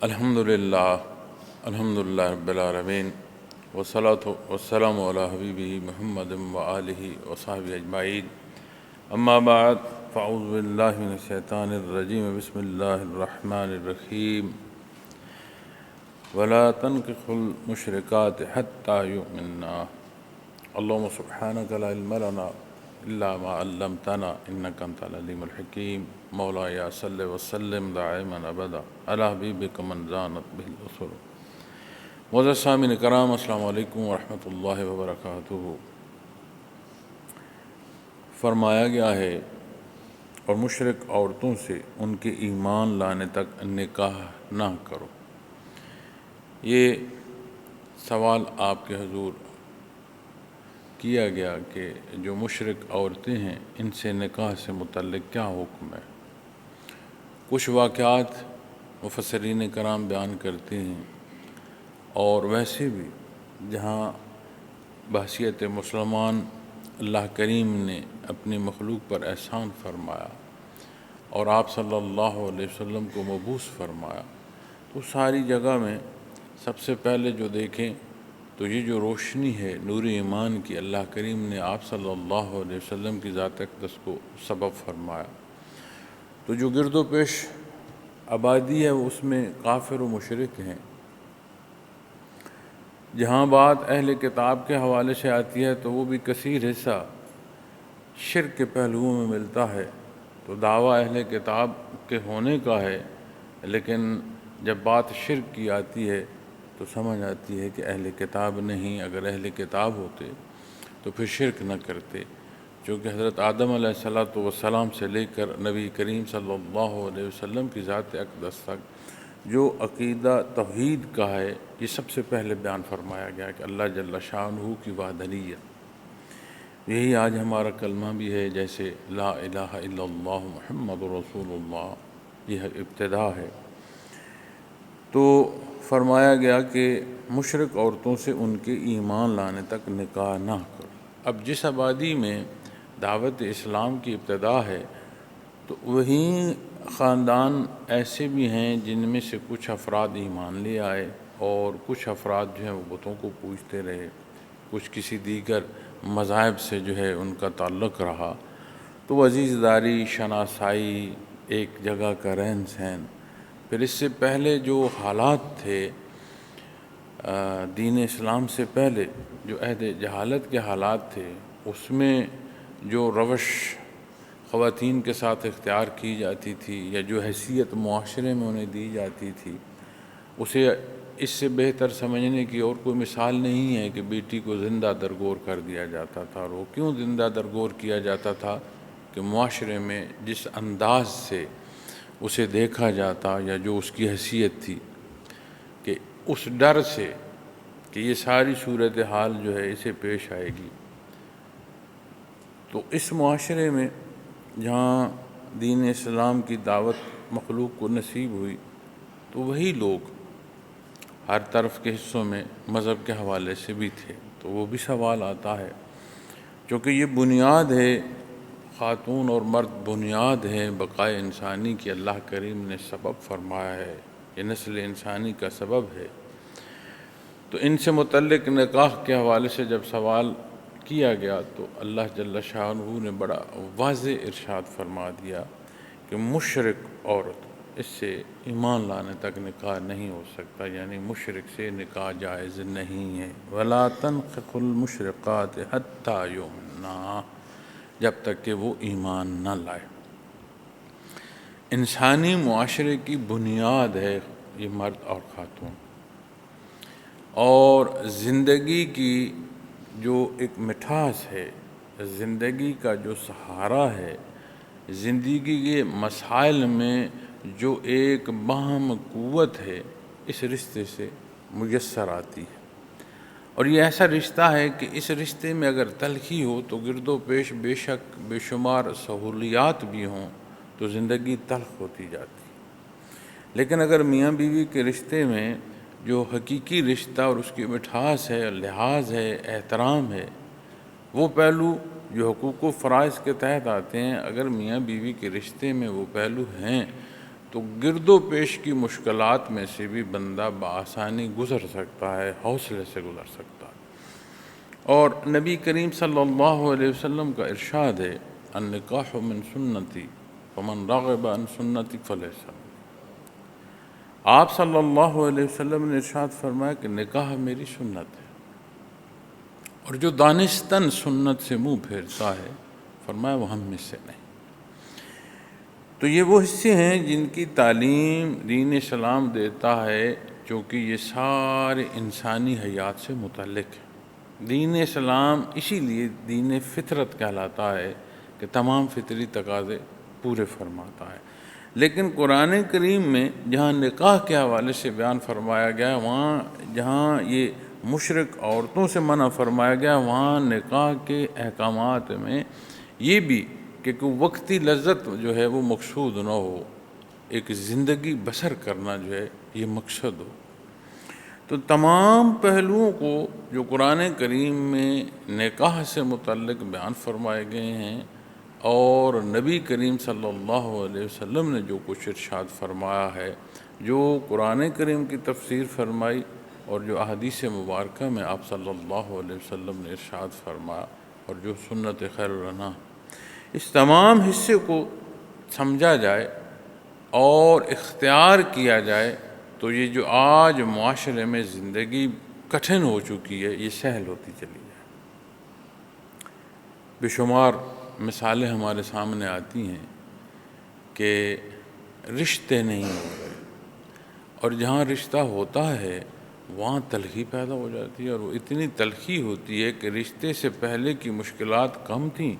الحمدللہ الحمدللہ رب العالمین والصلاۃ والسلام علی حبیبہ محمد وآلہ وصحبہ اجمعین اما بعد فاعوذ باللہ من الشیطان الرجیم بسم اللہ الرحمن الرحیم ولا تنکحوا المشرکات حتی یؤمنوا اللہم سبحانک لا علم لنا الا ما علمتنا انک انت العلیم الحکیم مولاي صل وسلم دائما ابدا علی حبیبک من زانت به الرسل. معزز سامعین کرام، السلام علیکم ورحمۃ اللہ وبرکاتہ. فرمایا گیا ہے اور مشرک عورتوں سے ان کے ایمان لانے تک نکاح نہ کرو. یہ سوال آپ کے حضور کیا گیا کہ جو مشرک عورتیں ہیں ان سے نکاح سے متعلق کیا حکم ہے. کچھ واقعات مفسرین کرام بیان کرتے ہیں، اور ویسے بھی جہاں بحیثیت مسلمان اللہ کریم نے اپنی مخلوق پر احسان فرمایا اور آپ صلی اللہ علیہ وسلم کو مبعوث فرمایا، تو ساری جگہ میں سب سے پہلے جو دیکھیں تو یہ جو روشنی ہے نور ایمان کی، اللہ کریم نے آپ صلی اللہ علیہ وسلم کی ذات اقدس کو سبب فرمایا. تو جو گرد و پیش آبادی ہے وہ اس میں کافر و مشرک ہیں. جہاں بات اہل کتاب کے حوالے سے آتی ہے تو وہ بھی کثیر حصہ شرک کے پہلوؤں میں ملتا ہے. تو دعویٰ اہل کتاب کے ہونے کا ہے، لیکن جب بات شرک کی آتی ہے تو سمجھ آتی ہے کہ اہل کتاب نہیں. اگر اہل کتاب ہوتے تو پھر شرک نہ کرتے، چونکہ حضرت آدم علیہ السلام سے لے کر نبی کریم صلی اللہ علیہ وسلم کی ذات اقدس تک جو عقیدہ توحید کا ہے یہ سب سے پہلے بیان فرمایا گیا کہ اللہ جل شانہ کی وحدانیت. یہی آج ہمارا کلمہ بھی ہے، جیسے لا الہ الا اللہ محمد رسول اللہ، یہ ابتدا ہے. تو فرمایا گیا کہ مشرک عورتوں سے ان کے ایمان لانے تک نکاح نہ کرو. اب جس آبادی میں دعوت اسلام کی ابتدا ہے تو وہیں خاندان ایسے بھی ہیں جن میں سے کچھ افراد ایمان لے آئے اور کچھ افراد جو ہیں وہ بتوں کو پوجتے رہے، کچھ کسی دیگر مذاہب سے جو ہے ان کا تعلق رہا. تو عزیزداری، شناسائی، ایک جگہ کا رہن سہن، پھر اس سے پہلے جو حالات تھے دین اسلام سے پہلے جو عہد جہالت کے حالات تھے، اس میں جو روش خواتین کے ساتھ اختیار کی جاتی تھی یا جو حیثیت معاشرے میں انہیں دی جاتی تھی، اسے اس سے بہتر سمجھنے کی اور کوئی مثال نہیں ہے کہ بیٹی کو زندہ درگور کر دیا جاتا تھا. اور وہ کیوں زندہ درگور کیا جاتا تھا کہ معاشرے میں جس انداز سے اسے دیکھا جاتا یا جو اس کی حیثیت تھی، کہ اس ڈر سے کہ یہ ساری صورتحال جو ہے اسے پیش آئے گی. تو اس معاشرے میں جہاں دین اسلام کی دعوت مخلوق کو نصیب ہوئی تو وہی لوگ ہر طرف کے حصوں میں مذہب کے حوالے سے بھی تھے. تو وہ بھی سوال آتا ہے، چونکہ یہ بنیاد ہے، خاتون اور مرد بنیاد ہے بقائے انسانی کی. اللہ کریم نے سبب فرمایا ہے، یہ نسل انسانی کا سبب ہے. تو ان سے متعلق نکاح کے حوالے سے جب سوال کیا گیا تو اللہ جل شانہ نے بڑا واضح ارشاد فرما دیا کہ مشرک عورت، اس سے ایمان لانے تک نکاح نہیں ہو سکتا، یعنی مشرک سے نکاح جائز نہیں ہے. وَلَا تَنْكِحُوا الْمُشْرِكَاتِ حَتَّى يُؤْمِنَّا، جب تک کہ وہ ایمان نہ لائے. انسانی معاشرے کی بنیاد ہے یہ مرد اور خاتون، اور زندگی کی جو ایک مٹھاس ہے، زندگی کا جو سہارا ہے، زندگی کے مسائل میں جو ایک باہم قوت ہے، اس رشتے سے میسر آتی ہے. اور یہ ایسا رشتہ ہے کہ اس رشتے میں اگر تلخی ہو تو گرد و پیش بے شک بے شمار سہولیات بھی ہوں تو زندگی تلخ ہوتی جاتی. لیکن اگر میاں بیوی کے رشتے میں جو حقیقی رشتہ اور اس کی مٹھاس ہے، لحاظ ہے، احترام ہے، وہ پہلو جو حقوق و فرائض کے تحت آتے ہیں، اگر میاں بیوی کے رشتے میں وہ پہلو ہیں تو گرد و پیش کی مشکلات میں سے بھی بندہ بآسانی گزر سکتا ہے، حوصلے سے گزر سکتا ہے۔ اور نبی کریم صلی اللہ علیہ وسلم کا ارشاد ہے، النکاح من سنتی فمن رغب عن سنتی فلیس منی۔ آپ صلی اللہ علیہ وسلم نے ارشاد فرمایا کہ نکاح میری سنت ہے، اور جو دانستاً سنت سے منہ پھیرتا ہے، فرمایا وہ ہم میں سے نہیں۔ تو یہ وہ حصے ہیں جن کی تعلیم دین اسلام دیتا ہے، چونکہ یہ سارے انسانی حیات سے متعلق ہے۔ دین اسلام اسی لیے دین فطرت کہلاتا ہے کہ تمام فطری تقاضے پورے فرماتا ہے۔ لیکن قرآن کریم میں جہاں نکاح کے حوالے سے بیان فرمایا گیا، وہاں جہاں یہ مشرک عورتوں سے منع فرمایا گیا، وہاں نکاح کے احکامات میں یہ بھی کہ کوئی وقتی لذت جو ہے وہ مقصود نہ ہو، ایک زندگی بسر کرنا جو ہے یہ مقصد ہو۔ تو تمام پہلوؤں کو جو قرآن کریم میں نکاح سے متعلق بیان فرمائے گئے ہیں، اور نبی کریم صلی اللہ علیہ وسلم نے جو کچھ ارشاد فرمایا ہے، جو قرآن کریم کی تفسیر فرمائی، اور جو احادیث مبارکہ میں آپ صلی اللہ علیہ وسلم نے ارشاد فرمایا، اور جو سنت خیر الانام، اس تمام حصے کو سمجھا جائے اور اختیار کیا جائے تو یہ جو آج معاشرے میں زندگی کٹھن ہو چکی ہے، یہ سہل ہوتی چلی جائے۔ بے شمار مثالیں ہمارے سامنے آتی ہیں کہ رشتے نہیں ہو رہے، اور جہاں رشتہ ہوتا ہے وہاں تلخی پیدا ہو جاتی ہے، اور وہ اتنی تلخی ہوتی ہے کہ رشتے سے پہلے کی مشکلات کم تھیں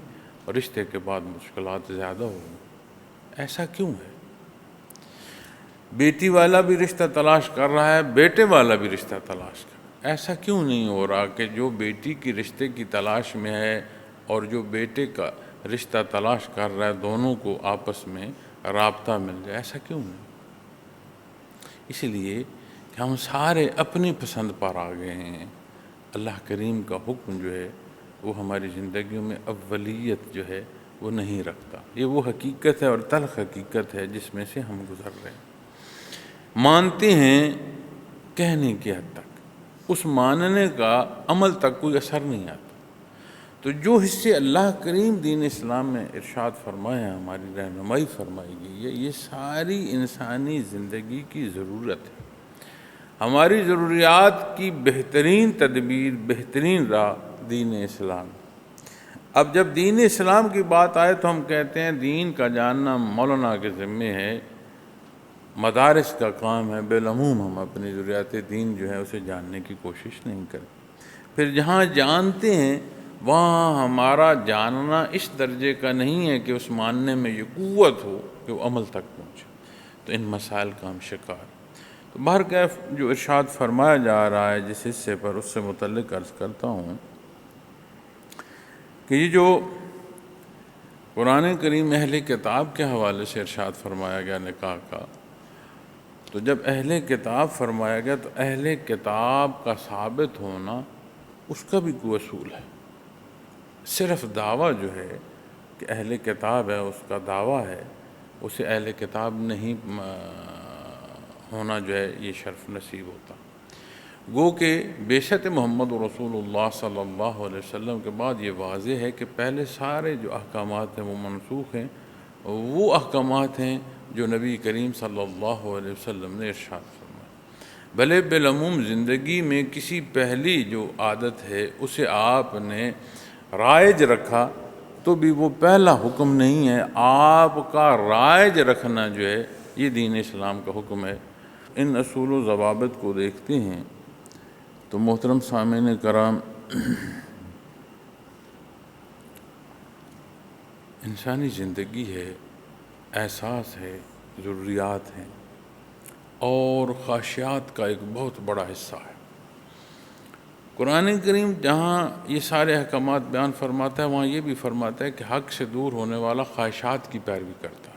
اور رشتے کے بعد مشکلات زیادہ ہو گئیں۔ ایسا کیوں ہے؟ بیٹی والا بھی رشتہ تلاش کر رہا ہے، بیٹے والا بھی رشتہ تلاش کر رہا ہے۔ ایسا کیوں نہیں ہو رہا کہ جو بیٹی کی رشتے کی تلاش میں ہے اور جو بیٹے کا رشتہ تلاش کر رہا ہے، دونوں کو آپس میں رابطہ مل جائے؟ ایسا کیوں نہیں؟ اس لیے کہ ہم سارے اپنی پسند پر آ گئے ہیں۔ اللہ کریم کا حکم جو ہے وہ ہماری زندگیوں میں اولیت جو ہے وہ نہیں رکھتا۔ یہ وہ حقیقت ہے اور تلخ حقیقت ہے جس میں سے ہم گزر رہے ہیں۔ مانتے ہیں کہنے کی حد تک، اس ماننے کا عمل تک کوئی اثر نہیں آتا۔ تو جو حصے اللہ کریم دین اسلام میں ارشاد فرمائے ہیں، ہماری رہنمائی فرمائی گئی ہے، یہ ساری انسانی زندگی کی ضرورت ہے۔ ہماری ضروریات کی بہترین تدبیر، بہترین راہ دین اسلام۔ اب جب دین اسلام کی بات آئے تو ہم کہتے ہیں دین کا جاننا مولانا کے ذمے ہے، مدارس کا کام ہے، بالعموم ہم اپنی ضروریات دین جو ہے اسے جاننے کی کوشش نہیں کرتے۔ پھر جہاں جانتے ہیں وہاں ہمارا جاننا اس درجے کا نہیں ہے کہ اس ماننے میں یہ قوت ہو کہ وہ عمل تک پہنچے، تو ان مسائل کا ہم شکار۔ تو بہرکیف جو ارشاد فرمایا جا رہا ہے جس حصے پر، اس سے متعلق عرض کرتا ہوں کہ یہ جو قرآن کریم اہل کتاب کے حوالے سے ارشاد فرمایا گیا نکاح کا، تو جب اہل کتاب فرمایا گیا تو اہل کتاب کا ثابت ہونا اس کا بھی کوئی اصول ہے۔ صرف دعویٰ جو ہے کہ اہل کتاب ہے، اس کا دعویٰ ہے، اسے اہل کتاب نہیں ہونا جو ہے یہ شرف نصیب ہوتا۔ گو کہ بعثت محمد رسول اللہ صلی اللہ علیہ وسلم کے بعد یہ واضح ہے کہ پہلے سارے جو احکامات ہیں وہ منسوخ ہیں، وہ احکامات ہیں جو نبی کریم صلی اللہ علیہ وسلم نے ارشاد فرمایا۔ بھلے بالعموم زندگی میں کسی پہلی جو عادت ہے اسے آپ نے رائج رکھا تو بھی وہ پہلا حکم نہیں ہے، آپ کا رائج رکھنا جو ہے یہ دین اسلام کا حکم ہے۔ ان اصول و ضوابط کو دیکھتے ہیں تو محترم سامعین کرام، انسانی زندگی ہے، احساس ہے، ضروریات ہیں اور خواہشات کا ایک بہت بڑا حصہ ہے۔ قرآن کریم جہاں یہ سارے احکامات بیان فرماتا ہے وہاں یہ بھی فرماتا ہے کہ حق سے دور ہونے والا خواہشات کی پیروی کرتا ہے۔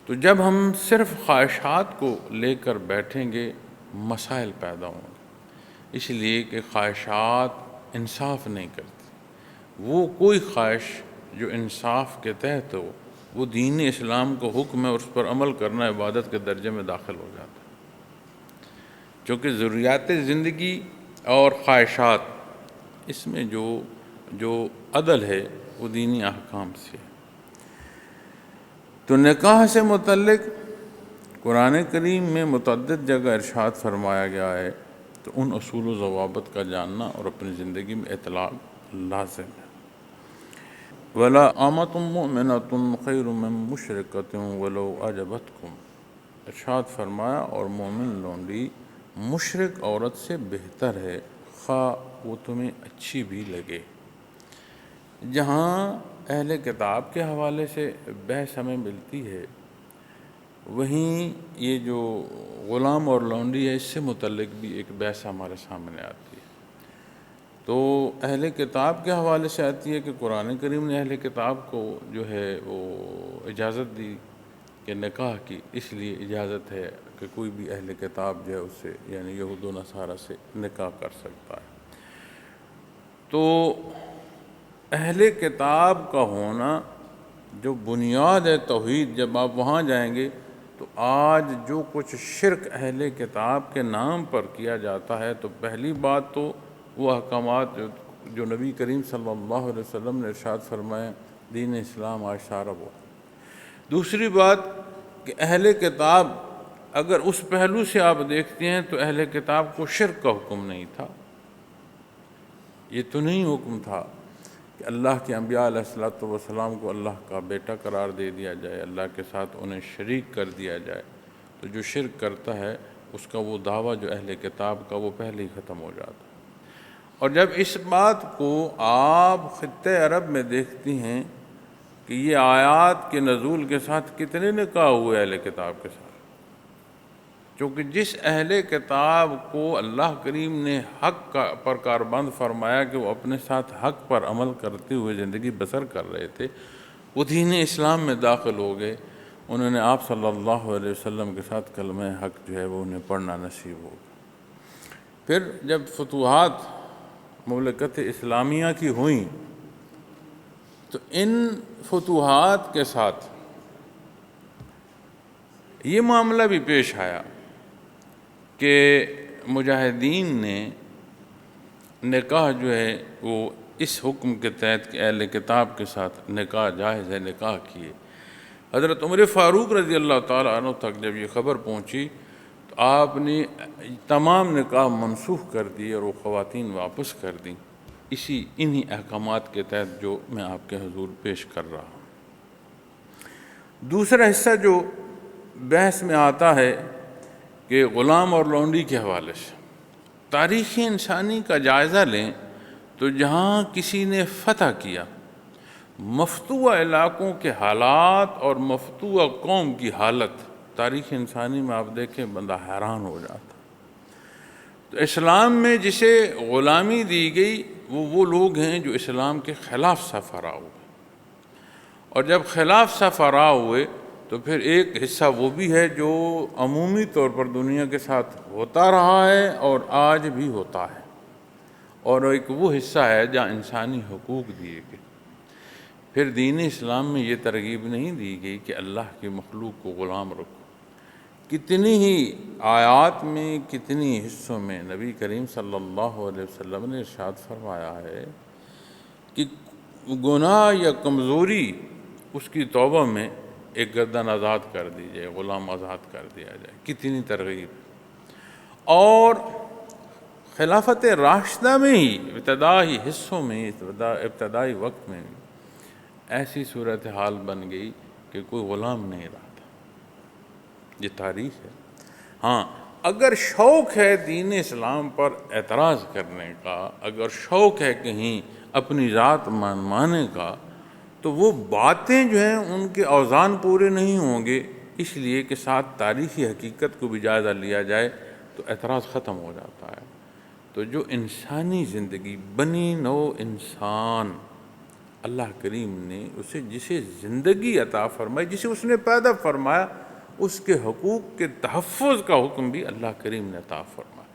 تو جب ہم صرف خواہشات کو لے کر بیٹھیں گے مسائل پیدا ہوں گے، اس لیے کہ خواہشات انصاف نہیں کرتی۔ وہ کوئی خواہش جو انصاف کے تحت ہو وہ دین اسلام کو حکم ہے، اس پر عمل کرنا عبادت کے درجے میں داخل ہو جاتا ہے، چونکہ ضروریات زندگی اور خواہشات، اس میں جو عدل ہے وہ دینی احکام سے ہے۔ تو نکاح سے متعلق قرآن کریم میں متعدد جگہ ارشاد فرمایا گیا ہے، تو ان اصول و ضوابط کا جاننا اور اپنی زندگی میں اطلاق لازم ہے۔ وَلَا أَمَةٌ مُؤْمِنَةٌ خَيْرٌ مِّن مُشْرِكَةٍ وَلَوْ أَعْجَبَتْكُمْ، ارشاد فرمایا اور مومن لونڈی مشرک عورت سے بہتر ہے، خواہ وہ تمہیں اچھی بھی لگے۔ جہاں اہل کتاب کے حوالے سے بحث ہمیں ملتی ہے، وہیں یہ جو غلام اور لونڈی ہے، اس سے متعلق بھی ایک بحث ہمارے سامنے آتی ہے۔ تو اہل کتاب کے حوالے سے آتی ہے کہ قرآن کریم نے اہل کتاب کو جو ہے وہ اجازت دی کہ نکاح کی، اس لیے اجازت ہے کہ کوئی بھی اہل کتاب جو ہے اس سے، یعنی یہود و نصارہ سے نکاح کر سکتا ہے۔ تو اہل کتاب کا ہونا جو بنیاد ہے توحید، جب آپ وہاں جائیں گے تو آج جو کچھ شرک اہل کتاب کے نام پر کیا جاتا ہے، تو پہلی بات تو وہ احکامات جو نبی کریم صلی اللہ علیہ وسلم نے ارشاد فرمائے، دین اسلام آج سارا ہوا۔ دوسری بات کہ اہل کتاب، اگر اس پہلو سے آپ دیکھتے ہیں تو اہل کتاب کو شرک کا حکم نہیں تھا، یہ تو نہیں حکم تھا کہ اللہ کے انبیاء علیہ السلام کو اللہ کا بیٹا قرار دے دیا جائے، اللہ کے ساتھ انہیں شریک کر دیا جائے۔ تو جو شرک کرتا ہے اس کا وہ دعویٰ جو اہل کتاب کا وہ پہلے ہی ختم ہو جاتا ہے۔ اور جب اس بات کو آپ خطۂ عرب میں دیکھتی ہیں کہ یہ آیات کے نزول کے ساتھ کتنے نکاح ہوئے اہل کتاب کے ساتھ، چونکہ جس اہل کتاب کو اللہ کریم نے حق پر کاربند فرمایا کہ وہ اپنے ساتھ حق پر عمل کرتے ہوئے زندگی بسر کر رہے تھے، وہ دین اسلام میں داخل ہو گئے، انہوں نے آپ صلی اللہ علیہ وسلم کے ساتھ کلمہ حق جو ہے وہ انہیں پڑھنا نصیب ہو گیا۔ پھر جب فتوحات مملکت اسلامیہ کی ہوئیں تو ان فتوحات کے ساتھ یہ معاملہ بھی پیش آیا کہ مجاہدین نے نکاح جو ہے وہ اس حکم کے تحت کہ اہل کتاب کے ساتھ نکاح جائز ہے، نکاح کیے۔ حضرت عمر فاروق رضی اللہ تعالیٰ عنہ تک جب یہ خبر پہنچی تو آپ نے تمام نکاح منسوخ کر دیے اور وہ خواتین واپس کر دیں، انہی احکامات کے تحت جو میں آپ کے حضور پیش کر رہا ہوں۔ دوسرا حصہ جو بحث میں آتا ہے کہ غلام اور لونڈی کے حوالے سے تاریخ انسانی کا جائزہ لیں تو جہاں کسی نے فتح کیا، مفتوح علاقوں کے حالات اور مفتوح قوم کی حالت، تاریخ انسانی میں آپ دیکھیں بندہ حیران ہو جاتا۔ تو اسلام میں جسے غلامی دی گئی وہ لوگ ہیں جو اسلام کے خلاف سفرا ہوئے، اور جب خلاف سفرا ہوئے تو پھر ایک حصہ وہ بھی ہے جو عمومی طور پر دنیا کے ساتھ ہوتا رہا ہے اور آج بھی ہوتا ہے، اور ایک وہ حصہ ہے جہاں انسانی حقوق دیے گئے۔ پھر دین اسلام میں یہ ترغیب نہیں دی گئی کہ اللہ کی مخلوق کو غلام رکھو۔ کتنی ہی آیات میں، کتنی حصوں میں نبی کریم صلی اللہ علیہ وسلم نے ارشاد فرمایا ہے کہ گناہ یا کمزوری اس کی توبہ میں ایک گردن آزاد کر دی جائے، غلام آزاد کر دیا جائے۔ کتنی ترغیب! اور خلافت راشدہ میں ہی ابتدائی حصوں میں، ابتدائی وقت میں ایسی صورتحال بن گئی کہ کوئی غلام نہیں رہا تھا۔ یہ تاریخ ہے۔ ہاں، اگر شوق ہے دین اسلام پر اعتراض کرنے کا، اگر شوق ہے کہیں اپنی ذات ماننے کا، تو وہ باتیں جو ہیں ان کے اوزان پورے نہیں ہوں گے، اس لیے کہ ساتھ تاریخی حقیقت کو بھی جائزہ لیا جائے تو اعتراض ختم ہو جاتا ہے۔ تو جو انسانی زندگی، بنی نو انسان، اللہ کریم نے جسے زندگی عطا فرمائی، جسے اس نے پیدا فرمایا، اس کے حقوق کے تحفظ کا حکم بھی اللہ کریم نے عطا فرمایا۔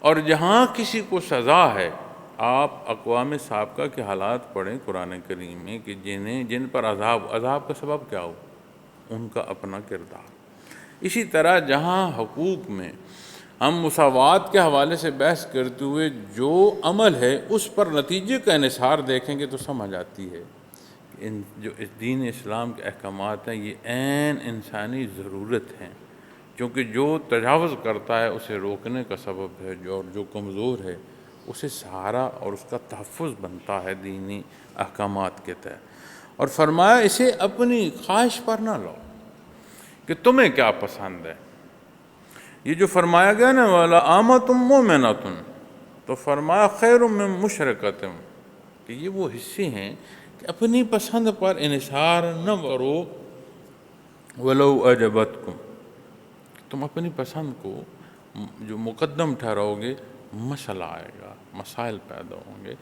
اور جہاں کسی کو سزا ہے آپ اقوام سابقہ کے حالات پڑھیں قرآن کریم میں کہ جن پر عذاب کا سبب کیا ہو، ان کا اپنا کردار۔ اسی طرح جہاں حقوق میں ہم مساوات کے حوالے سے بحث کرتے ہوئے جو عمل ہے اس پر نتیجے کا انحصار دیکھیں گے تو سمجھ آتی ہے کہ جو اس دین اسلام کے احکامات ہیں یہ عین انسانی ضرورت ہیں، کیونکہ جو تجاوز کرتا ہے اسے روکنے کا سبب ہے، جو کمزور ہے اسے سہارا اور اس کا تحفظ بنتا ہے دینی احکامات کے تحت۔ اور فرمایا اسے اپنی خواہش پر نہ لو کہ تمہیں کیا پسند ہے۔ یہ جو فرمایا گیا نا والا آمَتٌ مُؤْمِنَةٌ، تو فرمایا خیر من مشرکۃ، کہ یہ وہ حصے ہیں کہ اپنی پسند پر انحصار نہ کرو، وَلَوْ أَعْجَبَتْكُمْ، تم اپنی پسند کو جو مقدم ٹھہراؤ گے مسئلہ آئے گا، مسائل پیدا ہوں گے۔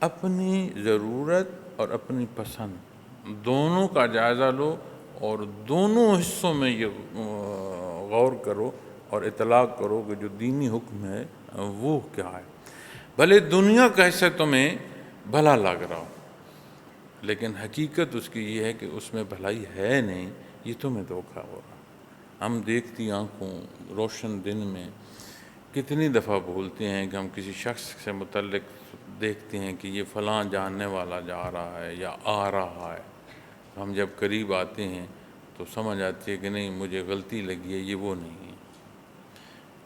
اپنی ضرورت اور اپنی پسند دونوں کا جائزہ لو اور دونوں حصوں میں یہ غور کرو اور اطلاق کرو کہ جو دینی حکم ہے وہ کیا ہے۔ بھلے دنیا کا حصہ تمہیں بھلا لگ رہا ہو، لیکن حقیقت اس کی یہ ہے کہ اس میں بھلائی ہے نہیں، یہ تمہیں دھوکہ ہو رہا۔ ہم دیکھتی آنکھوں روشن دن میں کتنی دفعہ بولتے ہیں کہ ہم کسی شخص سے متعلق دیکھتے ہیں کہ یہ فلاں جاننے والا جا رہا ہے یا آ رہا ہے، ہم جب قریب آتے ہیں تو سمجھ آتی ہے کہ نہیں مجھے غلطی لگی ہے، یہ وہ نہیں ہے۔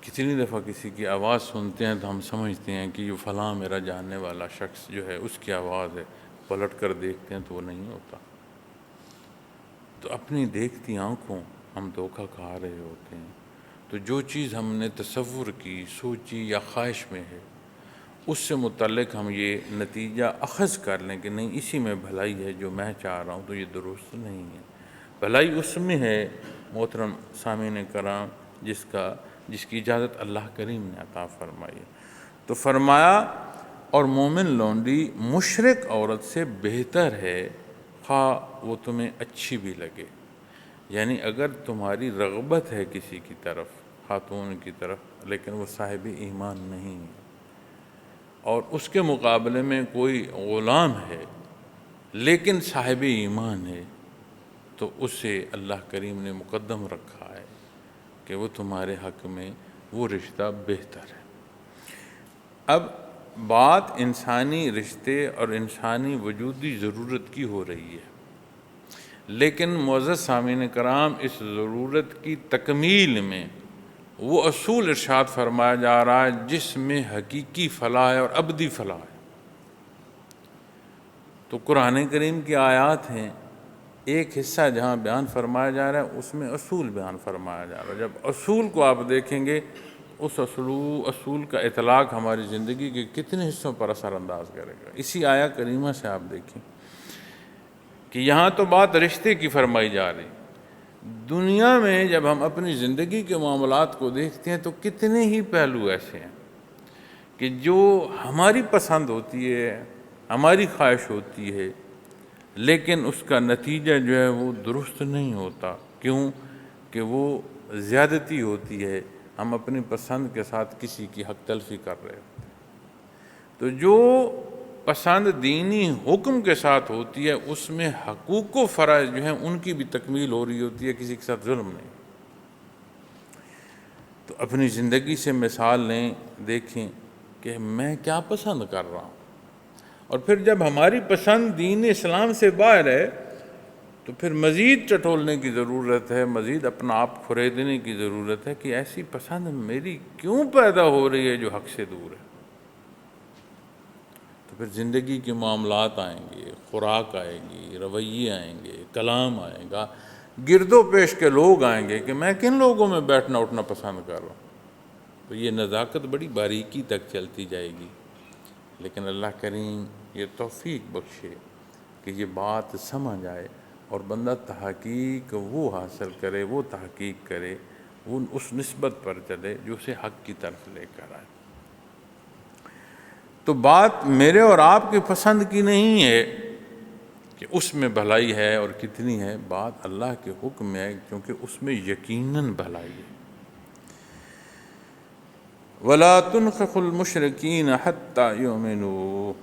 کتنی دفعہ کسی کی آواز سنتے ہیں تو ہم سمجھتے ہیں کہ یہ فلاں میرا جاننے والا شخص جو ہے اس کی آواز ہے، پلٹ کر دیکھتے ہیں تو وہ نہیں ہوتا۔ تو اپنی دیکھتی آنکھوں ہم دھوکہ کھا رہے ہوتے ہیں۔ تو جو چیز ہم نے تصور کی، سوچی یا خواہش میں ہے، اس سے متعلق ہم یہ نتیجہ اخذ کر لیں کہ نہیں اسی میں بھلائی ہے جو میں چاہ رہا ہوں، تو یہ درست نہیں ہے۔ بھلائی اس میں ہے محترم سامعین کرام جس کی اجازت اللہ کریم نے عطا فرمائی۔ تو فرمایا اور مومن لونڈی مشرک عورت سے بہتر ہے، خواہ وہ تمہیں اچھی بھی لگے۔ یعنی اگر تمہاری رغبت ہے کسی کی طرف، خاتون کی طرف، لیکن وہ صاحب ایمان نہیں ہے اور اس کے مقابلے میں کوئی غلام ہے لیکن صاحب ایمان ہے، تو اسے اللہ کریم نے مقدم رکھا ہے کہ وہ تمہارے حق میں وہ رشتہ بہتر ہے۔ اب بات انسانی رشتے اور انسانی وجودی ضرورت کی ہو رہی ہے، لیکن معزز سامعین کرام اس ضرورت کی تکمیل میں وہ اصول ارشاد فرمایا جا رہا ہے جس میں حقیقی فلاح ہے اور ابدی فلاح ہے۔ تو قرآن کریم کی آیات ہیں، ایک حصہ جہاں بیان فرمایا جا رہا ہے اس میں اصول بیان فرمایا جا رہا ہے۔ جب اصول کو آپ دیکھیں گے اس اصول کا اطلاق ہماری زندگی کے کتنے حصوں پر اثر انداز کرے گا۔ اسی آیہ کریمہ سے آپ دیکھیں کہ یہاں تو بات رشتے کی فرمائی جا رہی، دنیا میں جب ہم اپنی زندگی کے معاملات کو دیکھتے ہیں تو کتنے ہی پہلو ایسے ہیں کہ جو ہماری پسند ہوتی ہے، ہماری خواہش ہوتی ہے، لیکن اس کا نتیجہ جو ہے وہ درست نہیں ہوتا۔ کیوں کہ وہ زیادتی ہوتی ہے، ہم اپنی پسند کے ساتھ کسی کی حق تلفی کر رہے ہوتے ہیں۔ تو جو پسند دینی حکم کے ساتھ ہوتی ہے اس میں حقوق و فرائض جو ہیں ان کی بھی تکمیل ہو رہی ہوتی ہے، کسی کے ساتھ ظلم نہیں۔ تو اپنی زندگی سے مثال لیں، دیکھیں کہ میں کیا پسند کر رہا ہوں، اور پھر جب ہماری پسند دین اسلام سے باہر ہے تو پھر مزید ٹٹولنے کی ضرورت ہے، مزید اپنا آپ کھریدنے کی ضرورت ہے کہ ایسی پسند میری کیوں پیدا ہو رہی ہے جو حق سے دور ہے۔ تو پھر زندگی کے معاملات آئیں گے، خوراک آئے گی، رویے آئیں گے، کلام آئے گا، گرد و پیش کے لوگ آئیں گے کہ میں کن لوگوں میں بیٹھنا اٹھنا پسند کر رہا ہوں۔ تو یہ نزاکت بڑی باریکی تک چلتی جائے گی، لیکن اللہ کریم یہ توفیق بخشے کہ یہ بات سمجھ آئے اور بندہ تحقیق وہ حاصل کرے، وہ تحقیق کرے، وہ اس نسبت پر چلے جو اسے حق کی طرف لے کر آئے۔ تو بات میرے اور آپ کی پسند کی نہیں ہے کہ اس میں بھلائی ہے اور کتنی ہے، بات اللہ کے حکم میں ہے، کیونکہ اس میں یقیناً بھلائی ہے۔ ولا تنخخ المشرکین حتی یؤمنوا،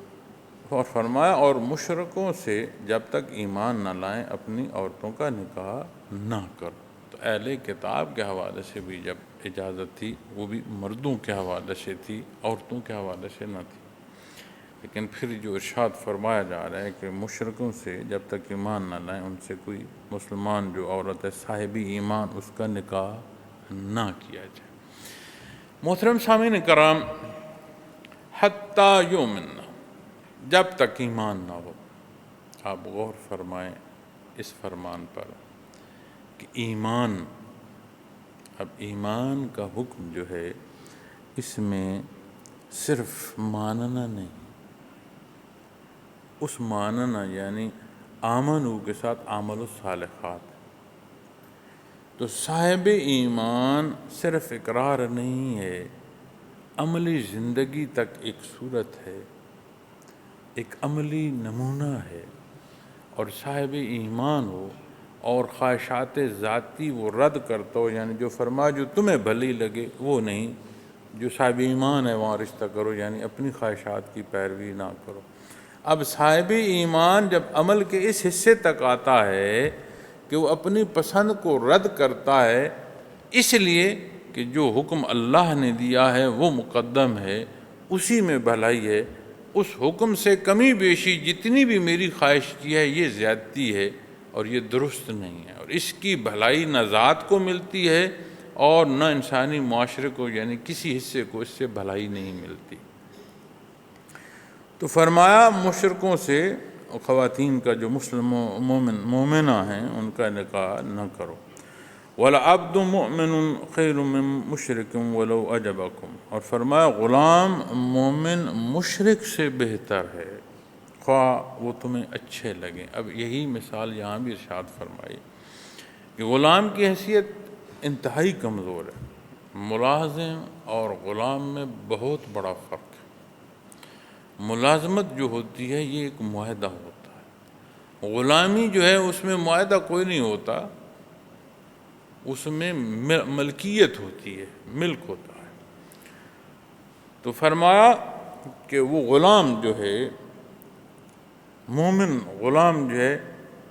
اور فرمایا اور مشرکوں سے جب تک ایمان نہ لائیں اپنی عورتوں کا نکاح نہ کرو۔ تو اہل کتاب کے حوالے سے بھی جب اجازت تھی وہ بھی مردوں کے حوالے سے تھی، عورتوں کے حوالے سے نہ تھی۔ لیکن پھر جو ارشاد فرمایا جا رہا ہے کہ مشرکوں سے جب تک ایمان نہ لائیں ان سے کوئی مسلمان جو عورت ہے صاحب ایمان اس کا نکاح نہ کیا جائے۔ محترم سامعین کرام، حتیٰ یؤمن، جب تک ایمان نہ ہو۔ آپ غور فرمائیں اس فرمان پر کہ ایمان، اب ایمان کا حکم جو ہے اس میں صرف ماننا نہیں، اس ماننا یعنی آمنو کے ساتھ عمل الصالحات۔ تو صاحب ایمان صرف اقرار نہیں ہے، عملی زندگی تک ایک صورت ہے، ایک عملی نمونہ ہے۔ اور صاحب ایمان ہو اور خواہشات ذاتی وہ رد کرتا ہو، یعنی جو فرما جو تمہیں بھلی لگے وہ نہیں، جو صاحب ایمان ہے وہاں رشتہ کرو، یعنی اپنی خواہشات کی پیروی نہ کرو۔ اب صاحب ایمان جب عمل کے اس حصے تک آتا ہے کہ وہ اپنی پسند کو رد کرتا ہے، اس لیے کہ جو حکم اللہ نے دیا ہے وہ مقدم ہے، اسی میں بھلائی ہے، اس حکم سے کمی بیشی جتنی بھی میری خواہش کی ہے یہ زیادتی ہے اور یہ درست نہیں ہے، اور اس کی بھلائی نہ ذات کو ملتی ہے اور نہ انسانی معاشرے کو، یعنی کسی حصے کو اس سے بھلائی نہیں ملتی۔ تو فرمایا مشرکوں سے، خواتین کا جو مسلم مومنہ ہیں ان کا نکاح نہ کرو۔ وَلَعَبْدٌ مُؤْمِنٌ خَيْرٌ مِّن مُشْرِكٍ وَلَوْ أَعْجَبَكُمْ، اور فرمایا غلام مومن مشرک سے بہتر ہے خواہ وہ تمہیں اچھے لگیں۔ اب یہی مثال یہاں بھی ارشاد فرمائی کہ غلام کی حیثیت انتہائی کمزور ہے۔ ملازم اور غلام میں بہت بڑا فرق ہے۔ ملازمت جو ہوتی ہے یہ ایک معاہدہ ہوتا ہے، غلامی جو ہے اس میں معاہدہ کوئی نہیں ہوتا، اس میں ملکیت ہوتی ہے، ملک ہوتا ہے۔ تو فرمایا کہ وہ غلام جو ہے، مومن غلام جو ہے،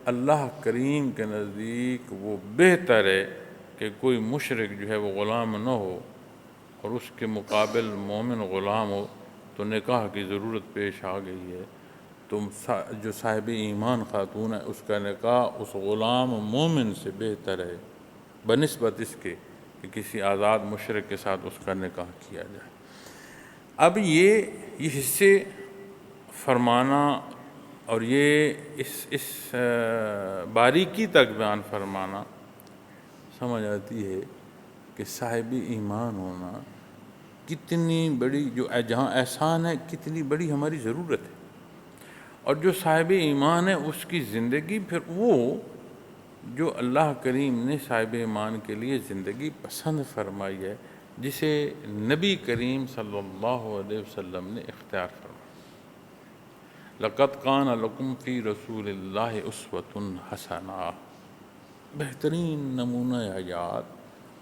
اللہ کریم کے نزدیک وہ بہتر ہے کہ کوئی مشرک جو ہے وہ غلام نہ ہو اور اس کے مقابل مومن غلام ہو، تو نکاح کی ضرورت پیش آ گئی ہے۔ تم جو صاحب ایمان خاتون ہے اس کا نکاح اس غلام مومن سے بہتر ہے بنسبت اس کے کہ کسی آزاد مشرک کے ساتھ اس کا نکاح کیا جائے۔ اب یہ حصے فرمانا اور یہ اس باریکی تک بیان فرمانا سمجھ آتی ہے کہ صاحب ایمان ہونا کتنی بڑی، جو جہاں احسان ہے کتنی بڑی ہماری ضرورت ہے، اور جو صاحب ایمان ہے اس کی زندگی پھر وہ جو اللہ کریم نے صاحب ایمان کے لیے زندگی پسند فرمائی ہے، جسے نبی کریم صلی اللہ علیہ وسلم نے اختیار فرمایا۔ لَقَدْ كَانَ لَكُمْ فِي رَسُولِ اللَّهِ أُسْوَةٌ حَسَنَةٌ، بہترین نمونہ حیات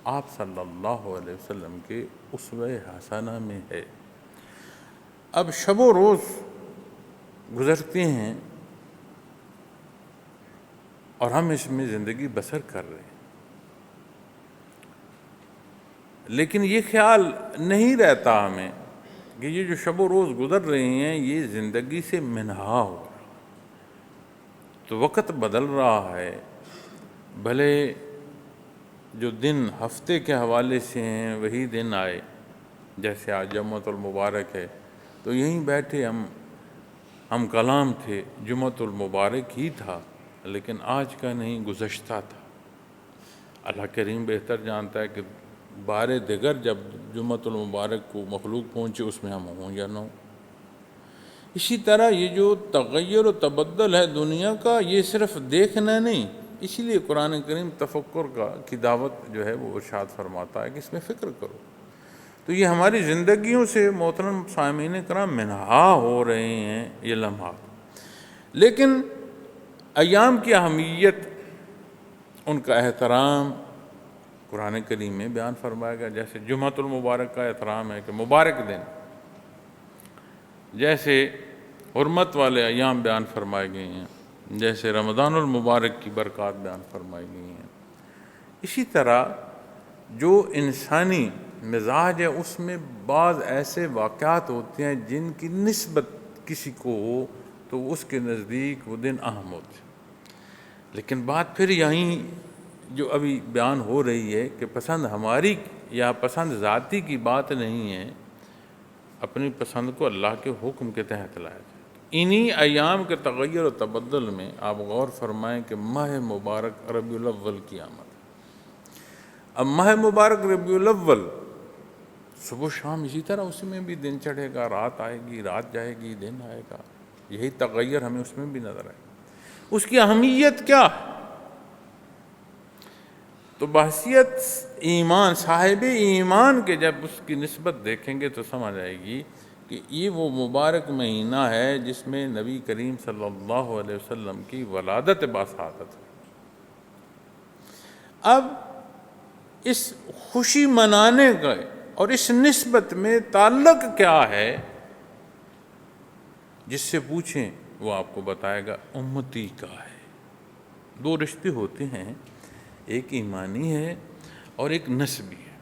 آپ صلی اللہ علیہ وسلم کے اسوہ حسنہ میں ہے۔ اب شب و روز گزرتے ہیں اور ہم اس میں زندگی بسر کر رہے ہیں، لیکن یہ خیال نہیں رہتا ہمیں کہ یہ جو شب و روز گزر رہے ہیں یہ زندگی سے منہا ہو رہا، تو وقت بدل رہا ہے۔ بھلے جو دن ہفتے کے حوالے سے ہیں وہی دن آئے، جیسے آج جمعۃ المبارک ہے تو یہیں بیٹھے ہم کلام تھے، جمعۃ المبارک ہی تھا، لیکن آج کا نہیں گزشتہ تھا۔ اللہ کریم بہتر جانتا ہے کہ بار دیگر جب جمعۃ المبارک کو مخلوق پہنچے اس میں ہم ہوں یا نہ ہوں۔ اسی طرح یہ جو تغیر و تبدل ہے دنیا کا یہ صرف دیکھنا نہیں، اسی لیے قرآن کریم تفکر کی دعوت جو ہے وہ ارشاد فرماتا ہے کہ اس میں فکر کرو۔ تو یہ ہماری زندگیوں سے محترم سامعین کرام منہا ہو رہے ہیں یہ لمحات، لیکن ایام کی اہمیت، ان کا احترام قرآن کریم میں بیان فرمایا گیا، جیسے جمعۃ المبارک کا احترام ہے کہ مبارک دن، جیسے حرمت والے ایام بیان فرمائے گئے ہیں، جیسے رمضان المبارک کی برکات بیان فرمائی گئی ہیں، اسی طرح جو انسانی مزاج ہے اس میں بعض ایسے واقعات ہوتے ہیں جن کی نسبت کسی کو ہو تو اس کے نزدیک وہ دن اہم ہوتے ہیں۔ لیکن بات پھر یہیں جو ابھی بیان ہو رہی ہے کہ پسند ہماری یا پسند ذاتی کی بات نہیں ہے، اپنی پسند کو اللہ کے حکم کے تحت لایا جائے۔ انہی ایام کے تغیر و تبدل میں آپ غور فرمائیں کہ ماہ مبارک ربیع الاول کی آمد۔ اب ماہ مبارک ربیع الاول صبح و شام اسی طرح اس میں بھی دن چڑھے گا، رات آئے گی، رات جائے گی، دن آئے گا، یہی تغیر ہمیں اس میں بھی نظر آئے گا۔ اس کی اہمیت کیا ہے؟ تو بحثیت ایمان، صاحب ایمان کے جب اس کی نسبت دیکھیں گے تو سمجھ آئے گی کہ یہ وہ مبارک مہینہ ہے جس میں نبی کریم صلی اللہ علیہ وسلم کی ولادت باسعادت ہے۔ اب اس خوشی منانے کا اور اس نسبت میں تعلق کیا ہے، جس سے پوچھیں وہ آپ کو بتائے گا امتی کا ہے۔ دو رشتے ہوتے ہیں، ایک ایمانی ہے اور ایک نسبی ہے،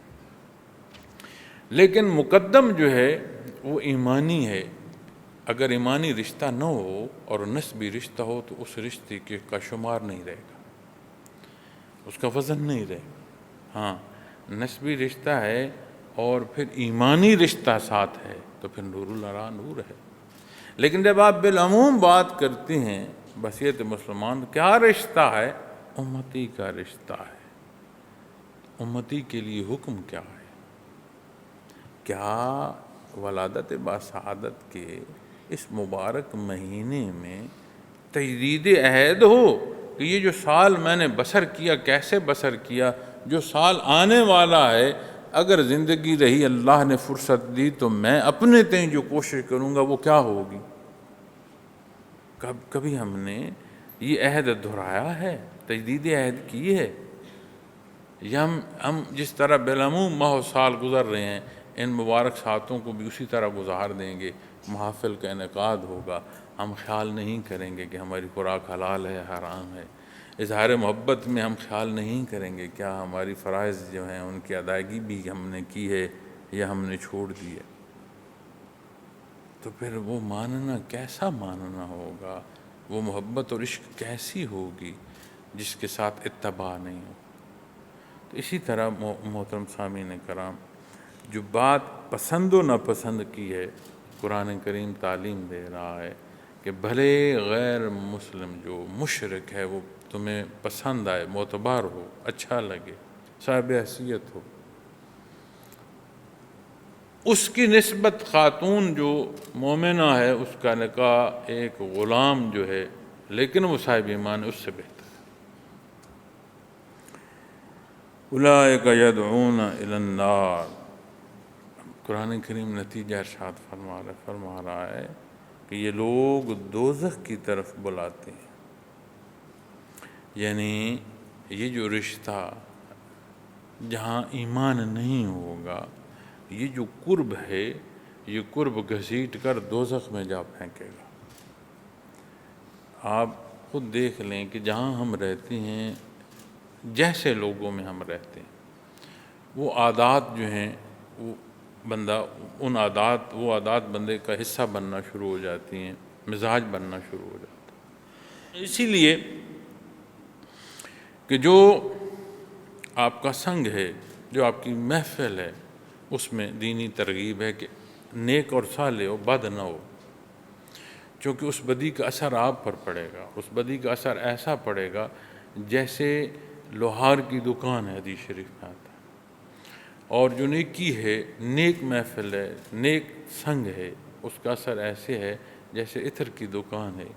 لیکن مقدم جو ہے وہ ایمانی ہے۔ اگر ایمانی رشتہ نہ ہو اور نسبی رشتہ ہو تو اس رشتے کا شمار نہیں رہے گا، اس کا وزن نہیں رہے گا۔ ہاں، نسبی رشتہ ہے اور پھر ایمانی رشتہ ساتھ ہے تو پھر نور العراء نور ہے۔ لیکن جب آپ بالعموم بات کرتے ہیں بحثیت مسلمان، کیا رشتہ ہے؟ امتی کا رشتہ ہے۔ امتی کے لیے حکم کیا ہے؟ کیا ولادت باسعادت کے اس مبارک مہینے میں تجدید عہد ہو کہ یہ جو سال میں نے بسر کیا کیسے بسر کیا، جو سال آنے والا ہے اگر زندگی رہی، اللہ نے فرصت دی تو میں اپنے تئیں جو کوشش کروں گا وہ کیا ہوگی؟ کبھی ہم نے یہ عہد دہرایا ہے، تجدید عہد کی ہے؟ یا ہم جس طرح بالعموم ماہ و سال گزر رہے ہیں ان مبارک ساعتوں کو بھی اسی طرح گزار دیں گے، محافل کا انعقاد ہوگا، ہم خیال نہیں کریں گے کہ ہماری خوراک حلال ہے حرام ہے، اظہار محبت میں ہم خیال نہیں کریں گے کیا ہماری فرائض جو ہیں ان کی ادائیگی بھی ہم نے کی ہے یا ہم نے چھوڑ دی ہے؟ تو پھر وہ ماننا کیسا ماننا ہوگا، وہ محبت اور عشق کیسی ہوگی جس کے ساتھ اتباع نہیں ہو؟ تو اسی طرح محترم سامعین کرام، جو بات پسند و ناپسند کی ہے، قرآن کریم تعلیم دے رہا ہے کہ بھلے غیر مسلم جو مشرک ہے وہ تمہیں پسند آئے، معتبر ہو، اچھا لگے، صاحب حیثیت ہو، اس کی نسبت خاتون جو مومنہ ہے اس کا نکاح ایک غلام جو ہے لیکن وہ صاحب ایمان ہے اس سے بہتر ہے۔ اولئک یدعون الی النار، قرآن کریم نتیجہ ارشاد فرما رہا ہے کہ یہ لوگ دوزخ کی طرف بلاتے ہیں۔ یعنی یہ جو رشتہ جہاں ایمان نہیں ہوگا، یہ جو قرب ہے یہ قرب گھسیٹ کر دوزخ میں جا پھینکے گا۔ آپ خود دیکھ لیں کہ جہاں ہم رہتے ہیں، جیسے لوگوں میں ہم رہتے ہیں، وہ عادات جو ہیں وہ وہ عادات بندے کا حصہ بننا شروع ہو جاتی ہیں، مزاج بننا شروع ہو جاتا ہے۔ اسی لیے کہ جو آپ کا سنگ ہے، جو آپ کی محفل ہے، اس میں دینی ترغیب ہے کہ نیک اور صالح ہو، بد نہ ہو، چونکہ اس بدی کا اثر آپ پر پڑے گا۔ اس بدی کا اثر ایسا پڑے گا جیسے لوہار کی دکان ہے، حدیث شریف میں آتا ہے، اور جو نیکی ہے، نیک محفل ہے، نیک سنگ ہے، اس کا اثر ایسے ہے جیسے عطر کی دکان ہے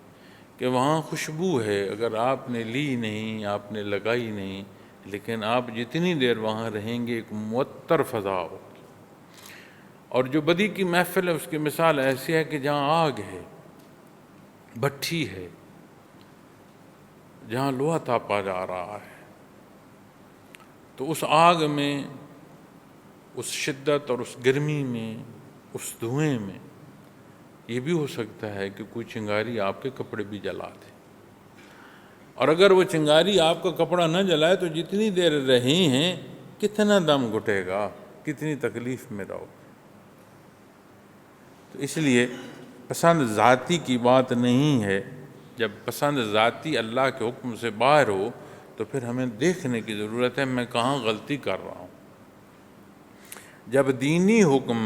کہ وہاں خوشبو ہے، اگر آپ نے لی نہیں، آپ نے لگائی نہیں، لیکن آپ جتنی دیر وہاں رہیں گے ایک معطر فضا ہوگی۔ اور جو بدی کی محفل ہے اس کی مثال ایسی ہے کہ جہاں آگ ہے، بھٹی ہے، جہاں لوہا تاپا جا رہا ہے، تو اس آگ میں، اس شدت اور اس گرمی میں، اس دھوئیں میں یہ بھی ہو سکتا ہے کہ کوئی چنگاری آپ کے کپڑے بھی جلا دے، اور اگر وہ چنگاری آپ کا کپڑا نہ جلائے تو جتنی دیر رہے ہیں کتنا دم گھٹے گا، کتنی تکلیف میں رہو۔ تو اس لیے پسند ذاتی کی بات نہیں ہے۔ جب پسند ذاتی اللہ کے حکم سے باہر ہو تو پھر ہمیں دیکھنے کی ضرورت ہے میں کہاں غلطی کر رہا ہوں۔ جب دینی حکم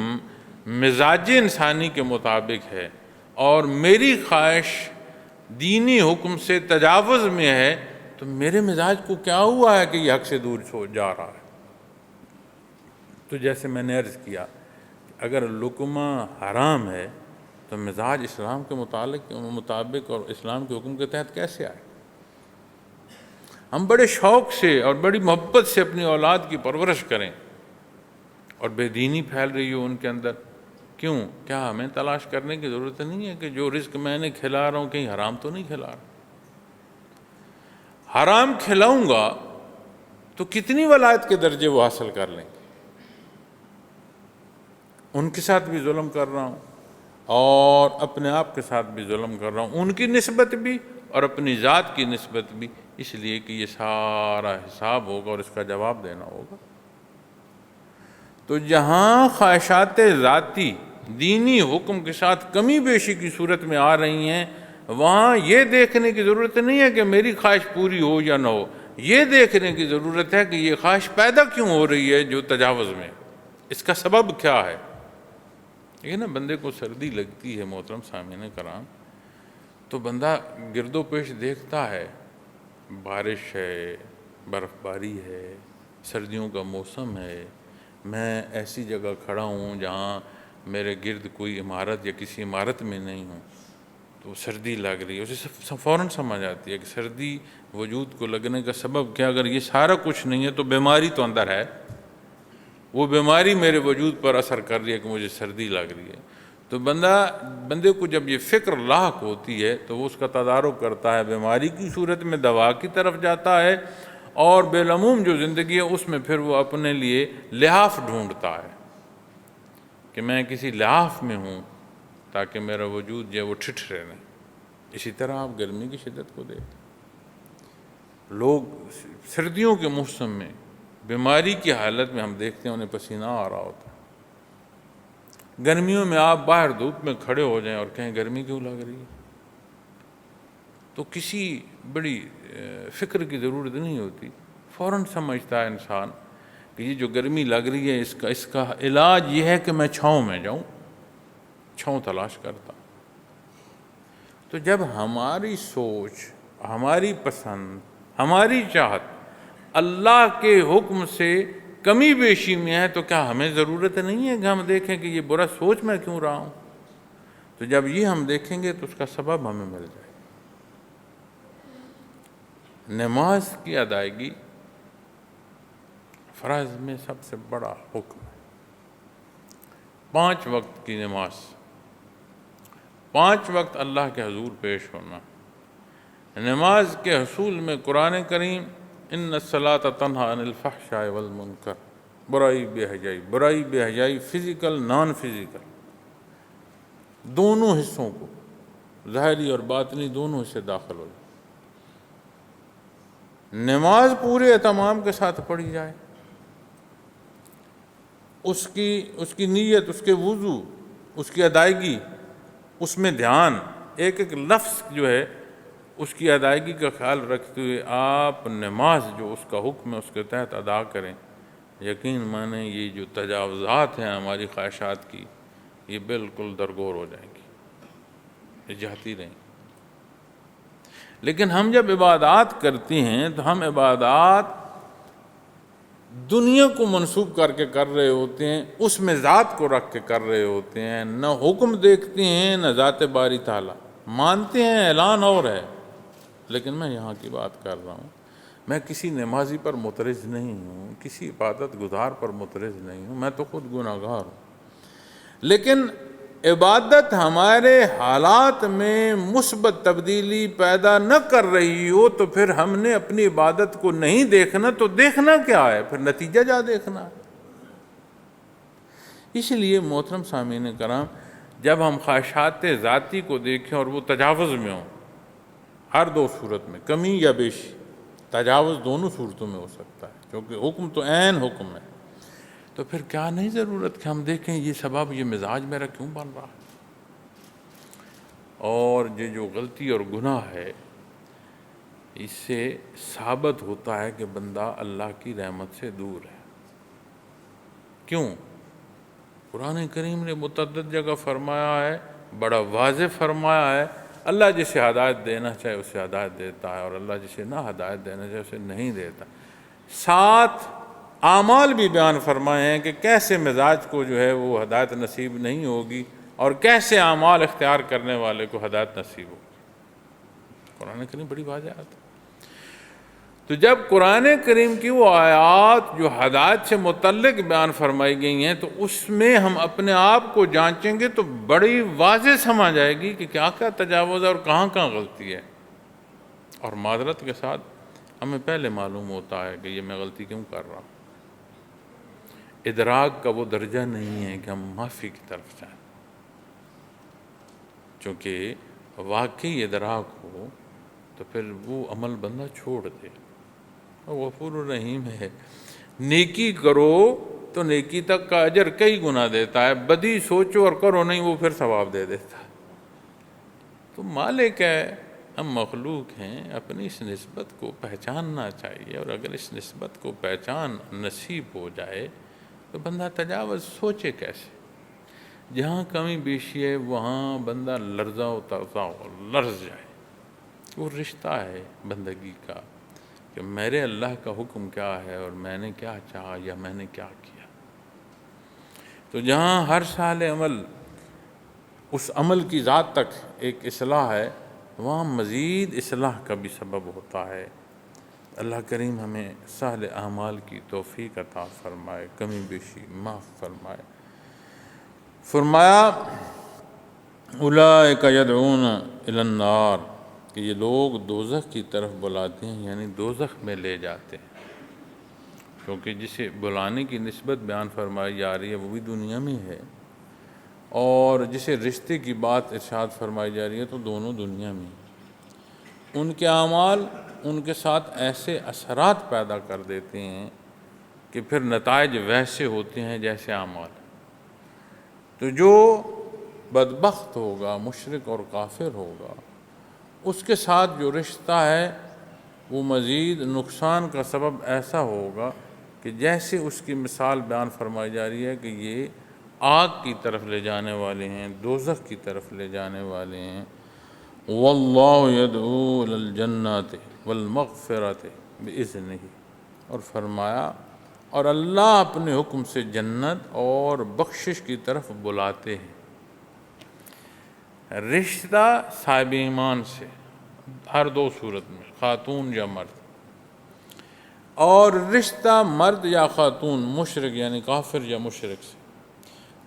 مزاج انسانی کے مطابق ہے اور میری خواہش دینی حکم سے تجاوز میں ہے تو میرے مزاج کو کیا ہوا ہے کہ یہ حق سے دور جا رہا ہے؟ تو جیسے میں نے عرض کیا، اگر لقمہ حرام ہے تو مزاج اسلام کے مطابق اور اسلام کے حکم کے تحت کیسے آئے؟ ہم بڑے شوق سے اور بڑی محبت سے اپنی اولاد کی پرورش کریں اور بے دینی پھیل رہی ہو ان کے اندر، کیوں؟ کیا ہمیں تلاش کرنے کی ضرورت نہیں ہے کہ جو رزق میں نے کھلا رہا ہوں کہیں حرام تو نہیں کھلا رہا؟ حرام کھلاؤں گا تو کتنی ولایت کے درجے وہ حاصل کر لیں گے؟ ان کے ساتھ بھی ظلم کر رہا ہوں اور اپنے آپ کے ساتھ بھی ظلم کر رہا ہوں، ان کی نسبت بھی اور اپنی ذات کی نسبت بھی، اس لیے کہ یہ سارا حساب ہوگا اور اس کا جواب دینا ہوگا۔ تو جہاں خواہشات ذاتی دینی حکم کے ساتھ کمی بیشی کی صورت میں آ رہی ہیں، وہاں یہ دیکھنے کی ضرورت نہیں ہے کہ میری خواہش پوری ہو یا نہ ہو، یہ دیکھنے کی ضرورت ہے کہ یہ خواہش پیدا کیوں ہو رہی ہے جو تجاوز میں، اس کا سبب کیا ہے؟ یہ نا بندے کو سردی لگتی ہے محترم سامعین کرام، تو بندہ گرد و پیش دیکھتا ہے، بارش ہے، برف باری ہے، سردیوں کا موسم ہے، میں ایسی جگہ کھڑا ہوں جہاں میرے گرد کوئی عمارت یا کسی عمارت میں نہیں ہوں، تو سردی لگ رہی ہے، اسے فوراً سمجھ آتی ہے کہ سردی وجود کو لگنے کا سبب کیا؟ اگر یہ سارا کچھ نہیں ہے تو بیماری تو اندر ہے، وہ بیماری میرے وجود پر اثر کر رہی ہے کہ مجھے سردی لگ رہی ہے۔ تو بندے کو جب یہ فکر لاحق ہوتی ہے تو وہ اس کا تدارک کرتا ہے، بیماری کی صورت میں دوا کی طرف جاتا ہے، اور بالعموم جو زندگی ہے اس میں پھر وہ اپنے لیے لحاف ڈھونڈتا ہے کہ میں کسی لحاف میں ہوں تاکہ میرا وجود جو ہے وہ ٹھٹھرے نہیں۔ اسی طرح آپ گرمی کی شدت کو دیکھیں، لوگ سردیوں کے موسم میں بیماری کی حالت میں ہم دیکھتے ہیں انہیں پسینہ آ رہا ہوتا ہے، گرمیوں میں آپ باہر دھوپ میں کھڑے ہو جائیں اور کہیں گرمی کیوں لگ رہی ہے، تو کسی بڑی فکر کی ضرورت نہیں ہوتی، فوراً سمجھتا ہے انسان کہ یہ جو گرمی لگ رہی ہے اس کا علاج یہ ہے کہ میں چھاؤں میں جاؤں، چھاؤں تلاش کرتا۔ تو جب ہماری سوچ، ہماری پسند، ہماری چاہت اللہ کے حکم سے کمی بیشی میں ہے تو کیا ہمیں ضرورت نہیں ہے کہ ہم دیکھیں کہ یہ برا سوچ میں کیوں رہا ہوں؟ تو جب یہ ہم دیکھیں گے تو اس کا سبب ہمیں مل جائے گا۔ نماز کی ادائیگی فرض میں سب سے بڑا حکم ہے۔ 5 وقت کی نماز، 5 وقت اللہ کے حضور پیش ہونا۔ نماز کے حصول میں قرآن کریم ان الصلاۃ تنہی عن الفحشاء والمنکر، برائی بے حیائی فزیکل نان فزیکل دونوں حصوں کو، ظاہری اور باطنی دونوں حصے داخل ہو جائے۔ نماز پورے اہتمام کے ساتھ پڑھی جائے، اس کی نیت، اس کے وضو، اس کی ادائیگی، اس میں دھیان، ایک ایک لفظ جو ہے اس کی ادائیگی کا خیال رکھتے ہوئے آپ نماز جو اس کا حکم ہے اس کے تحت ادا کریں۔ یقین مانیں یہ جو تجاوزات ہیں ہماری خواہشات کی، یہ بالکل درگور ہو جائیں گی، یہ جاتی رہیں۔ لیکن ہم جب عبادات کرتے ہیں تو ہم عبادات دنیا کو منسوب کر کے کر رہے ہوتے ہیں، اس میں ذات کو رکھ کے کر رہے ہوتے ہیں، نہ حکم دیکھتے ہیں نہ ذات باری تعالیٰ، مانتے ہیں اعلان اور ہے، لیکن میں یہاں کی بات کر رہا ہوں، میں کسی نمازی پر مترز نہیں ہوں، کسی عبادت گزار پر مترز نہیں ہوں، میں تو خود گناہگار ہوں، لیکن عبادت ہمارے حالات میں مثبت تبدیلی پیدا نہ کر رہی ہو تو پھر ہم نے اپنی عبادت کو نہیں دیکھنا، تو دیکھنا کیا ہے؟ پھر نتیجہ جا دیکھنا۔ اس لیے محترم سامعین کرام، جب ہم خواہشات ذاتی کو دیکھیں اور وہ تجاوز میں ہوں، ہر دو صورت میں، کمی یا بیشی، تجاوز دونوں صورتوں میں ہو سکتا ہے، کیونکہ حکم تو عین حکم ہے، تو پھر کیا نہیں ضرورت کہ ہم دیکھیں یہ سبب، یہ مزاج میرا کیوں بن رہا ہے؟ اور یہ جو غلطی اور گناہ ہے، اس سے ثابت ہوتا ہے کہ بندہ اللہ کی رحمت سے دور ہے۔ کیوں؟ قرآن کریم نے متعدد جگہ فرمایا ہے، بڑا واضح فرمایا ہے، اللہ جسے ہدایت دینا چاہے اسے ہدایت دیتا ہے، اور اللہ جسے نہ ہدایت دینا چاہے اسے نہیں دیتا۔ ساتھ اعمال بھی بیان فرمائے ہیں کہ کیسے مزاج کو جو ہے وہ ہدایت نصیب نہیں ہوگی، اور کیسے اعمال اختیار کرنے والے کو ہدایت نصیب ہوگی۔ قرآن کریم بڑی واضح آیات ہے۔ تو جب قرآن کریم کی وہ آیات جو ہدایت سے متعلق بیان فرمائی گئی ہیں، تو اس میں ہم اپنے آپ کو جانچیں گے تو بڑی واضح سمجھ آئے گی کہ کیا کیا تجاوز ہے اور کہاں کہاں غلطی ہے۔ اور معذرت کے ساتھ ہمیں پہلے معلوم ہوتا ہے کہ یہ میں غلطی کیوں کر رہا ہوں۔ ادراک کا وہ درجہ نہیں ہے کہ ہم معافی کی طرف جائیں، چونکہ واقعی ادراک ہو تو پھر وہ عمل بندہ چھوڑ دے۔ وہ غفور الرحیم ہے، نیکی کرو تو نیکی تک کا اجر کئی گنا دیتا ہے، بدی سوچو اور کرو نہیں، وہ پھر ثواب دے دیتا ہے۔ تو مالک ہے، ہم مخلوق ہیں، اپنی اس نسبت کو پہچاننا چاہیے، اور اگر اس نسبت کو پہچان نصیب ہو جائے تو بندہ تجاوز سوچے کیسے؟ جہاں کمی بیشی ہے وہاں بندہ لرزا و ترزا ہو، لرز جائے۔ وہ رشتہ ہے بندگی کا کہ میرے اللہ کا حکم کیا ہے اور میں نے کیا چاہا یا میں نے کیا کیا۔ تو جہاں ہر سال عمل اس عمل کی ذات تک ایک اصلاح ہے، وہاں مزید اصلاح کا بھی سبب ہوتا ہے۔ اللہ کریم ہمیں سہل اعمال کی توفیق عطا فرمائے، کمی بیشی معاف فرمائے۔ فرمایا اولئک یدعون الی النار، کہ یہ لوگ دوزخ کی طرف بلاتے ہیں، یعنی دوزخ میں لے جاتے ہیں، کیونکہ جسے بلانے کی نسبت بیان فرمائی جا رہی ہے وہ بھی دنیا میں ہے، اور جسے رشتے کی بات ارشاد فرمائی جا رہی ہے تو دونوں دنیا میں ہیں۔ ان کے اعمال ان کے ساتھ ایسے اثرات پیدا کر دیتے ہیں کہ پھر نتائج ویسے ہوتے ہیں جیسے اعمال۔ تو جو بدبخت ہوگا، مشرک اور کافر ہوگا، اس کے ساتھ جو رشتہ ہے وہ مزید نقصان کا سبب ایسا ہوگا کہ جیسے اس کی مثال بیان فرمائی جا رہی ہے کہ یہ آگ کی طرف لے جانے والے ہیں، دوزخ کی طرف لے جانے والے ہیں۔ واللہ یدعو الی الجنۃ والمغفرۃ بإذنہ، اور فرمایا اور اللہ اپنے حکم سے جنت اور بخشش کی طرف بلاتے ہیں۔ رشتہ صاحب ایمان سے ہر دو صورت میں، خاتون یا مرد، اور رشتہ مرد یا خاتون مشرک یعنی کافر یا مشرک سے،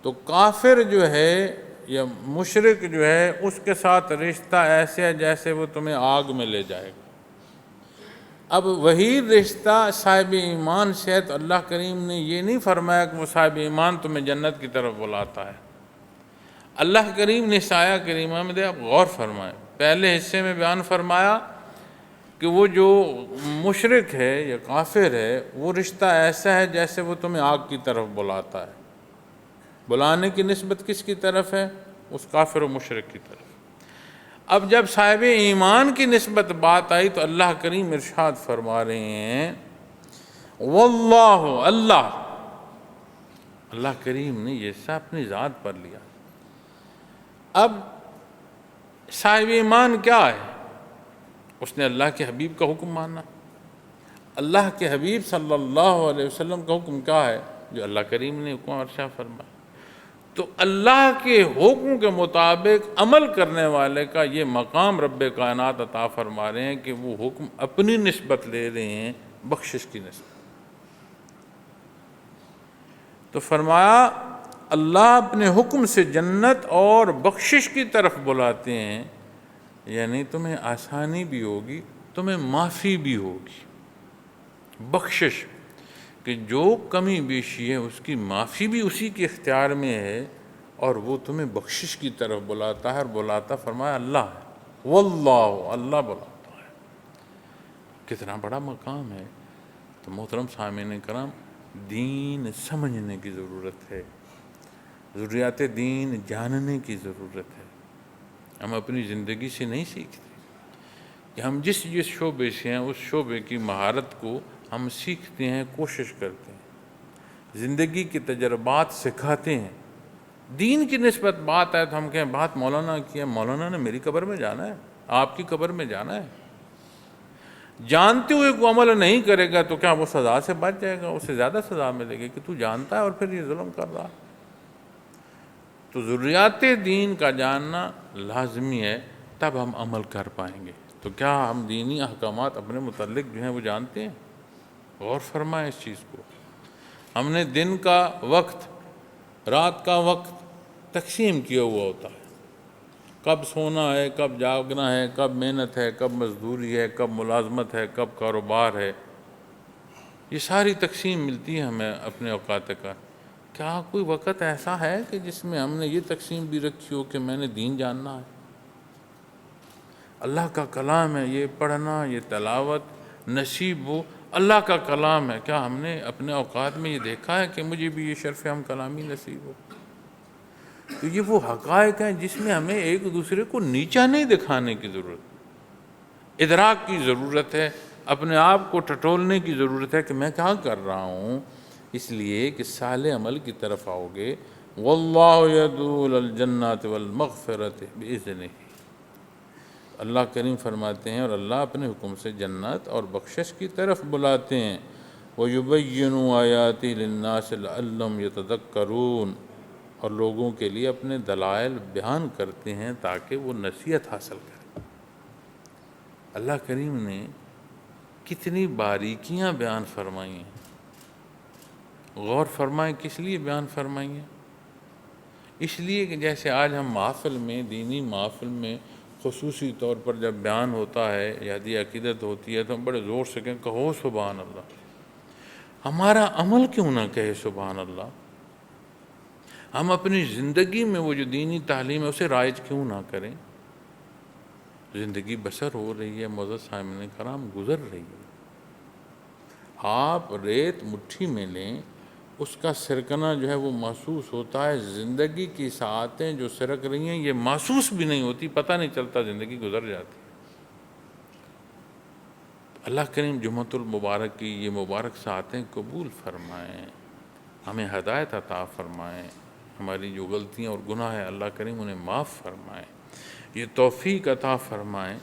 تو کافر جو ہے یا مشرک جو ہے اس کے ساتھ رشتہ ایسے ہے جیسے وہ تمہیں آگ میں لے جائے گا۔ اب وہی رشتہ صاحب ایمان سے ہے، تو اللہ کریم نے یہ نہیں فرمایا کہ وہ صاحب ایمان تمہیں جنت کی طرف بلاتا ہے۔ اللہ کریم نے اس آیہ کریمہ میں آپ غور فرمائیں، پہلے حصے میں بیان فرمایا کہ وہ جو مشرک ہے یا کافر ہے وہ رشتہ ایسا ہے جیسے وہ تمہیں آگ کی طرف بلاتا ہے۔ بلانے کی نسبت کس کی طرف ہے؟ اس کافر و مشرک کی طرف۔ اب جب صاحب ایمان کی نسبت بات آئی تو اللہ کریم ارشاد فرما رہے ہیں واللہ، اللہ کریم نے یہ سب اپنی ذات پر لیا۔ اب صاحب ایمان کیا ہے؟ اس نے اللہ کے حبیب کا حکم ماننا۔ اللہ کے حبیب صلی اللہ علیہ وسلم کا حکم کیا ہے؟ جو اللہ کریم نے حکم ارشاد فرمایا۔ تو اللہ کے حکم کے مطابق عمل کرنے والے کا یہ مقام رب کائنات عطا فرما رہے ہیں کہ وہ حکم اپنی نسبت لے رہے ہیں، بخشش کی نسبت۔ تو فرمایا اللہ اپنے حکم سے جنت اور بخشش کی طرف بلاتے ہیں، یعنی تمہیں آسانی بھی ہوگی، تمہیں معافی بھی ہوگی۔ بخشش کہ جو کمی بیشی ہے اس کی معافی بھی اسی کے اختیار میں ہے، اور وہ تمہیں بخشش کی طرف بلاتا ہے، اور بلاتا فرمایا اللہ ہے، واللہ، اللہ بلاتا ہے۔ کتنا بڑا مقام ہے۔ تو محترم سامعین کرام، دین سمجھنے کی ضرورت ہے، ضروریات دین جاننے کی ضرورت ہے۔ ہم اپنی زندگی سے نہیں سیکھتے کہ ہم جس شعبے سے ہیں اس شعبے کی مہارت کو ہم سیکھتے ہیں، کوشش کرتے ہیں، زندگی کے تجربات سکھاتے ہیں۔ دین کی نسبت بات ہے تو ہم کہیں بات مولانا کی ہے، مولانا نے میری قبر میں جانا ہے، آپ کی قبر میں جانا ہے۔ جانتے ہوئے کو عمل نہیں کرے گا تو کیا وہ سزا سے بچ جائے گا؟ اسے زیادہ سزا ملے گی کہ تو جانتا ہے اور پھر یہ ظلم کر رہا۔ تو ضروریات دین کا جاننا لازمی ہے، تب ہم عمل کر پائیں گے۔ تو کیا ہم دینی احکامات اپنے متعلق جو ہیں وہ جانتے ہیں؟ غور فرمائیں اس چیز کو۔ ہم نے دن کا وقت، رات کا وقت تقسیم کیا ہوا ہوتا ہے، کب سونا ہے، کب جاگنا ہے، کب محنت ہے، کب مزدوری ہے، کب ملازمت ہے، کب کاروبار ہے۔ یہ ساری تقسیم ملتی ہے ہمیں اپنے اوقات کا۔ کیا کوئی وقت ایسا ہے کہ جس میں ہم نے یہ تقسیم بھی رکھی ہو کہ میں نے دین جاننا ہے؟ اللہ کا کلام ہے، یہ پڑھنا، یہ تلاوت نصیب ہو، اللہ کا کلام ہے۔ کیا ہم نے اپنے اوقات میں یہ دیکھا ہے کہ مجھے بھی یہ شرف ہم کلامی نصیب ہو؟ تو یہ وہ حقائق ہیں جس میں ہمیں ایک دوسرے کو نیچا نہیں دکھانے کی ضرورت، ادراک کی ضرورت ہے، اپنے آپ کو ٹٹولنے کی ضرورت ہے کہ میں کیا کر رہا ہوں، اس لیے کہ صالح عمل کی طرف آؤ گے۔ واللہ یدعو الی الجنۃ والمغفرۃ بإذنہ، اللہ کریم فرماتے ہیں اور اللہ اپنے حکم سے جنت اور بخشش کی طرف بلاتے ہیں۔ وَيُبَيِّنُ آیَاتِهِ لِلنَّاسِ لَعَلَّهُمْ يَتَذَكَّرُونَ، اور لوگوں کے لیے اپنے دلائل بیان کرتے ہیں تاکہ وہ نصیحت حاصل کریں۔ اللہ کریم نے کتنی باریکیاں بیان فرمائی ہیں۔ غور فرمائیں کس لیے بیان فرمائی ہیں؟ اس لیے کہ جیسے آج ہم محفل میں، دینی محفل میں خصوصی طور پر جب بیان ہوتا ہے یا دی عقیدت ہوتی ہے تو ہم بڑے زور سے کہیں کہو سبحان اللہ۔ ہمارا عمل کیوں نہ کہے سبحان اللہ؟ ہم اپنی زندگی میں وہ جو دینی تعلیم ہے اسے رائج کیوں نہ کریں؟ زندگی بسر ہو رہی ہے، معزز سامعین کرام، گزر رہی ہے۔ آپ ریت مٹھی میں لیں، اس کا سرکنا جو ہے وہ محسوس ہوتا ہے۔ زندگی کی ساعتیں جو سرک رہی ہیں یہ محسوس بھی نہیں ہوتی، پتہ نہیں چلتا، زندگی گزر جاتی ہے۔ اللہ کریم جمعۃ المبارک کی یہ مبارک ساعتیں قبول فرمائیں، ہمیں ہدایت عطا فرمائیں، ہماری جو غلطیاں اور گناہ ہیں اللہ کریم انہیں معاف فرمائیں، یہ توفیق عطا فرمائیں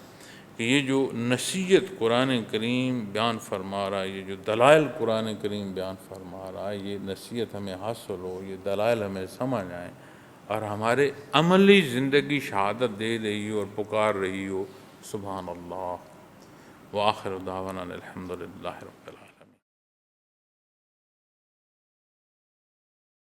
کہ یہ جو نصیحت قرآن کریم بیان فرما رہا ہے، یہ جو دلائل قرآن کریم بیان فرما رہا ہے، یہ نصیحت ہمیں حاصل ہو، یہ دلائل ہمیں سمجھ آئیں اور ہمارے عملی زندگی شہادت دے رہی ہو اور پکار رہی ہو۔ سبحان اللہ وآخر دعوانا الحمدللہ رب العالمین۔